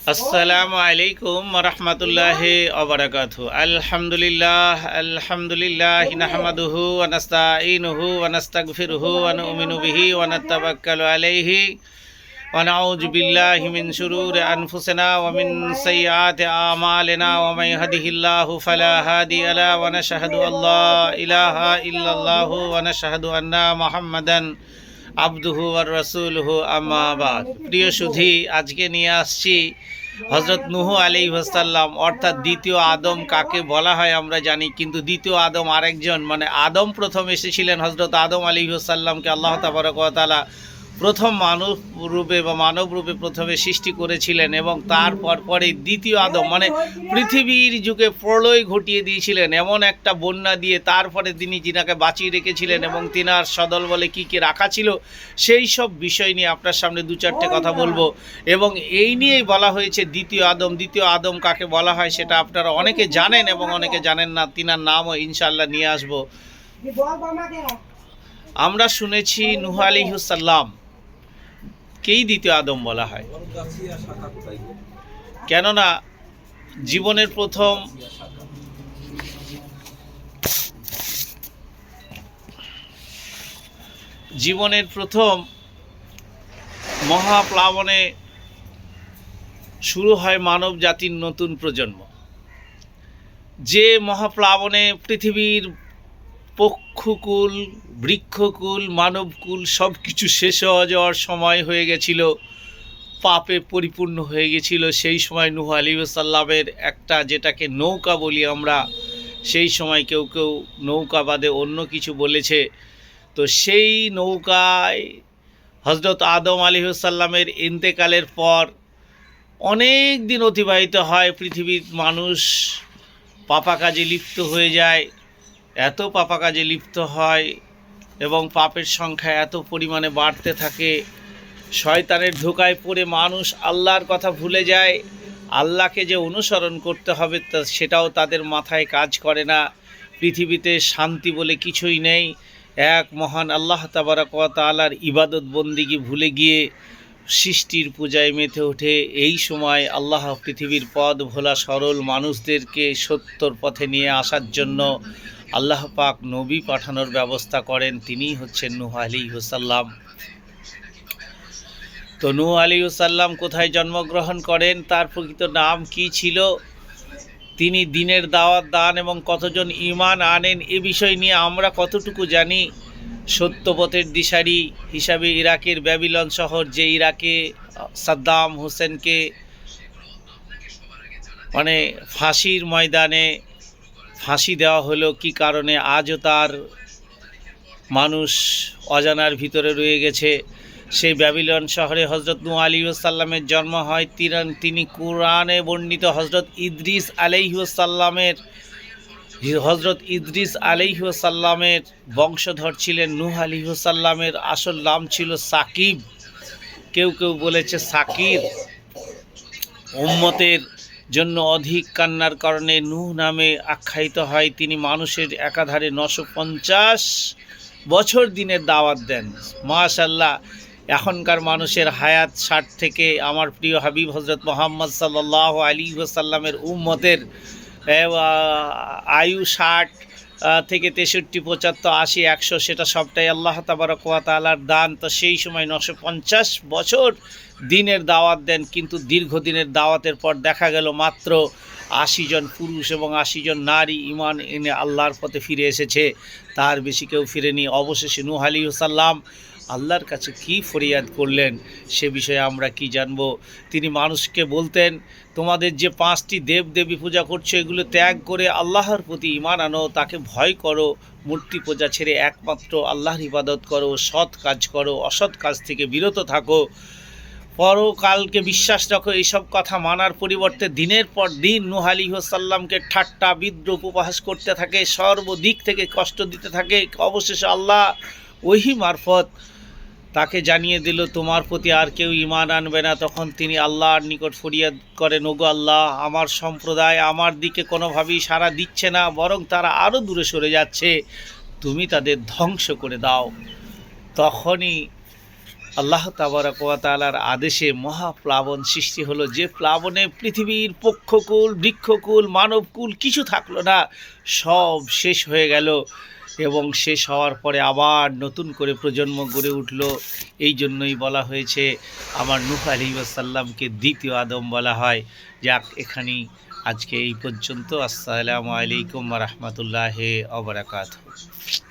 আসসালামু আলাইকুম রহমতুল্লাহি ওয়া আলহামদুলিল্লাহ নাহমাদুহু ওয়া নাস্তাঈনুহু ওয়া নাস্তাগফিরুহু ওয়া নু'মিনু বিহি ওয়া নাতাওয়াক্কালু আলাইহি ওয়া নাউযু বিল্লাহি মিন শুরুরি আনফুসিনা ওয়া মিন সাইয়্যাতি আমালিনা ওয়া মান ইয়াহদিহিল্লাহু ফালা হাদিয়া লাহু ওয়া নাশহাদু আল্লা ইলাহা ইল্লাল্লাহু ওয়া নাশহাদু আন্না মুহাম্মাদান আবদুহু ওয়া রাসূলুহু আম্মা বাদ। প্রিয় সুধী, আজকে নিয়ে আসছি হযরত নূহ আলাইহিস সালাম, অর্থাৎ দ্বিতীয় আদম কাকে বলা হয় আমরা জানি, কিন্তু দ্বিতীয় আদম আরেকজন। মানে আদম প্রথম এসেছিলেন, হযরত আদম আলাইহিস সালামকে আল্লাহ তাবারক ওয়া তাআলা প্রথম মানব রূপে বা মানব রূপে প্রথমে সৃষ্টি করেছিলেন, এবং তারপর পরে দ্বিতীয় আদম মানে পৃথিবীর যুগে প্রলয় ঘটিয়ে দিয়েছিলেন এমন একটা বন্যা দিয়ে। তারপরে তিনি যিনাকে বাঁচিয়ে রেখেছিলেন এবং তিনার সদল বলে কী কী রাখা ছিল সেই সব বিষয় নিয়ে আপনার সামনে দু চারটে কথা বলবো। এবং এই নিয়েই বলা হয়েছে দ্বিতীয় আদম। দ্বিতীয় আদম কাকে বলা হয় সেটা আপনারা অনেকে জানেন এবং অনেকে জানেন না। তিনার নামও ইনশাআল্লাহ নিয়ে আসবো। আমরা শুনেছি নূহ আলাইহিস সালাম কেই দ্বিতীয় আদম বলা হয়, কেননা জীবনের প্রথম মহাপ্লাবনে শুরু হয় মানব জাতির নতুন প্রজন্ম। যে মহাপ্লাবনে পৃথিবীর পক্ষকুল, বৃক্ষকুল, মানবকুল সব কিছু শেষ হয়ে যাওয়ার সময় হয়ে গেছিল, পাপে পরিপূর্ণ হয়ে গেছিল। সেই সময় নূহ আলাইহিস সালামের একটা, যেটাকে নৌকা বলি আমরা, সেই সময় কেউ কেউ নৌকা বাদে অন্য কিছু বলেছে, তো সেই নৌকায় হযরত আদম আলাইহিস সালামের ইন্তেকালের পর অনেক দিন অতিবাহিত হয়। পৃথিবীর মানুষ পাপা কাজে লিপ্ত হয়ে যায়, এত পাপা কাজে লিপ্ত হয় এবং পাপের সংখ্যা এত পরিমাণে বাড়তে থাকে, শয়তানের ধোঁকায় পড়ে মানুষ আল্লাহর কথা ভুলে যায়। আল্লাহকে যে অনুসরণ করতে হবে সেটাও তাদের মাথায় কাজ করে না। পৃথিবীতে শান্তি বলে কিছুই নেই। এক মহান আল্লাহ তাবারক ওয়া তাআলার ইবাদত বন্দিগি ভুলে গিয়ে সৃষ্টির পূজায় মেতে ওঠে। এই সময় আল্লাহ পৃথিবীর পথ ভোলা সরল মানুষদেরকে সত্যর পথে নিয়ে আসার জন্য আল্লাহ পাক নবী পাঠানোর ব্যবস্থা করেন। তিনিই হচ্ছেন নূহ আলাইহিস সালাম। তো নূহ আলাইহিস সালাম কোথায় জন্মগ্রহণ করেন, তার প্রকৃত নাম কি ছিল, তিনি দিনের দাওয়াত দান এবং কতজন ঈমান আনেন এ বিষয় নিয়ে আমরা কতটুকু জানি। সত্যপথের দিশারি হিসাবে ইরাকের ব্যাবিলন শহর, যে ইরাকে সাদ্দাম হোসেনকে মানে ফাঁসির ময়দানে ফাঁসি দেওয়া হলো, কি কারণে আজও তার মানুষ অজানার ভিতরে রয়ে গেছে। সেই ব্যাবিলন শহরে হযরত নূহ আলাইহিস সালামের জন্ম হয়। তিনি কুরআনে বর্ণিত হযরত ইদ্রিস আলাইহিস সালামের বংশধর ছিলেন। নূহ আলাইহিস সালামের আসল নাম ছিল সাকিব, কেউ কেউ বলেছে সাকির। উম্মতের জন্য অধিক কান্নার কারণে নূহ নামে আখ্যায়িত হয়। তিনি মানুষের একাধারে 950 বছর দিনের দাওয়াত দেন। মাশাআল্লাহ, এখনকার মানুষের হায়াত 60 থেকে, আমার প্রিয় হাবিব হযরত মুহাম্মদ সাল্লাল্লাহু আলাইহি ওয়াসাল্লামের উম্মতের আয়ু 60 থেকে 63, 75, 80, 100, সেটা সবটাই আল্লাহ তাবারক ওয়া তাআলার দান। তো সেই সময় 950 বছর দিনের দাওয়াত দেন, কিন্তু দীর্ঘদিনের দাওয়াতের পর দেখা গেল মাত্র 80 জন পুরুষ এবং 80 জন নারী ঈমান এনে আল্লাহর পথে ফিরে এসেছে, তার বেশি কেউ ফিরেনি। অবশেষে নূহ আলাইহিস সালাম আল্লাহর কাছে কি ফরিয়াদ করলেন সে বিষয়ে আমরা কি জানব। তিনি মানুষকে বলতেন, তোমাদের যে 5টি দেবদেবী পূজা করছো এগুলো ত্যাগ করে আল্লাহর প্রতি ঈমান আনো, তাকে ভয় করো, মূর্তি পূজা ছেড়ে একমাত্র আল্লাহর ইবাদত করো, সৎ কাজ করো, অসৎ কাজ থেকে বিরত থাকো, পরকালকে বিশ্বাস রাখো। এইসব কথা মানার পরিবর্তে দিনের পর দিন নূহ আলাইহিস সালামকে ঠাট্টা বিদ্রূপ উপহাস করতে থাকে, সর্বদিক থেকে কষ্ট দিতে থাকে। অবশেষে আল্লাহ ওহী মারফত তাকে জানিয়ে দিল, তোমার প্রতি আর কেউ ঈমান আনবে না। তখন তিনি আল্লাহর নিকট ফরিয়াদ করেন, ওগো আল্লাহ, আমার সম্প্রদায় আমার দিকে কোনোভাবেই সাড়া দিচ্ছে না, বরং তারা আরও দূরে সরে যাচ্ছে, তুমি তাদের ধ্বংস করে দাও। তখনই আল্লাহ তাবারক ওয়া তাআলার আদেশে মহাপ্লাবন সৃষ্টি হলো, যে প্লাবনে পৃথিবীর পক্ষকুল, বৃক্ষকুল, মানবকুল কিছু থাকলো না, সব শেষ হয়ে গেল। এবং শেষ হওয়ার পরে আবার নতুন করে প্রজন্ম গড়ে উঠল। এই জন্যই বলা হয়েছে আমার নূহ আলাইহিস সালামকে দ্বিতীয় আদম বলা হয়। যাক, এখানেই আজকে এই পর্যন্ত। আসসালামু আলাইকুম ওয়া রাহমাতুল্লাহি ওয়া বারাকাতুহু।